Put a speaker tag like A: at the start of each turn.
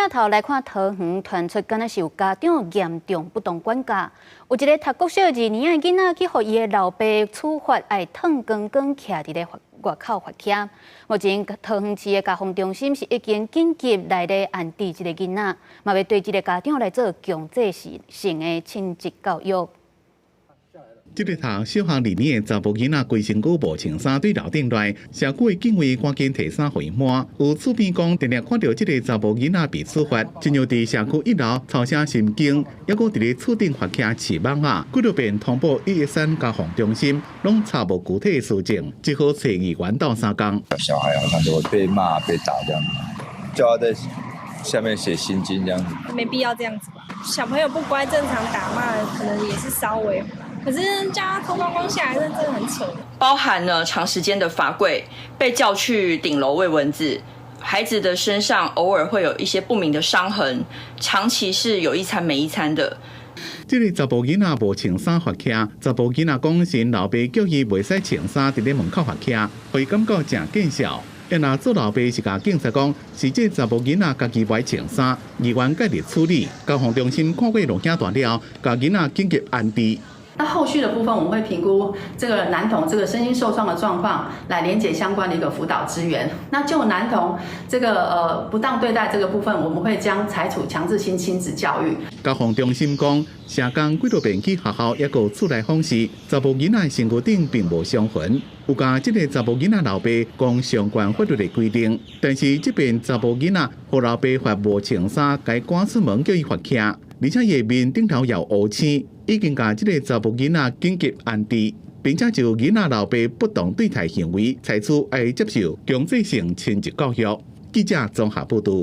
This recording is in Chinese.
A: 镜头来看桃园传出，敢若是有家长严重不当管教，有一个读国小2年的囡仔去互伊的老爸处罚，爱烫光光徛伫咧外口罚站。目前桃园市的家防中心是已经紧急来咧安置这个囡仔，嘛要对这个家长来做强制性的亲职教育。
B: 这个读小学2年的查甫囡仔规身躯无穿衫，对楼顶来，社区的警卫赶紧提衫回满。有厝边讲，定定看到这个查甫囡仔被处罚，真要伫社区1楼吵声心惊，还佫伫咧厝顶发徛饲网啊，几多遍通报113家防中心，拢查无具体的事情，只好找议员到3工。
C: 小孩好像都会被骂、被打这样子，叫他在下面写心经这样子。
D: 没必要这样子吧？小朋友不乖，正常打骂可能也是稍微。 可是叫他脱光光下来，真的很扯。
E: 包含了长时间的罚跪，被叫去顶楼喂蚊子，孩子的身上偶尔会有一些不明的伤痕，长期是有一餐没一餐的。
B: 这个查甫囡仔无穿衫罚徛，查甫囡仔讲是老爸叫伊袂使穿衫伫咧门口罚徛，互伊感觉真见笑。要若做老爸是甲警察讲，是这查甫囡仔家己袂穿衫，议员介入处理。交防中心看过录影段了，甲囡仔紧急安置。
F: 那后续的部分，我们会评估这个男童这个身心受创的状况，来连结相关的一个辅导资源。那就男童这个不当对待这个部分，我们会将采取强制性亲子教育。
B: 交防中心讲，社工几多遍去学校也有出来访视，查甫囡仔身躯顶并无伤痕。有甲这个查甫囡仔老爸讲相关法律的规定，但是这边查甫囡仔互老爸罚无穿衫，该赶出门叫伊罚徛，而且伊面顶头也有乌青。 已经甲这个查甫囡仔紧急安置，并且就囡仔老爸不当对待行为，采取爱接受强制性亲职教育。记者综合报道。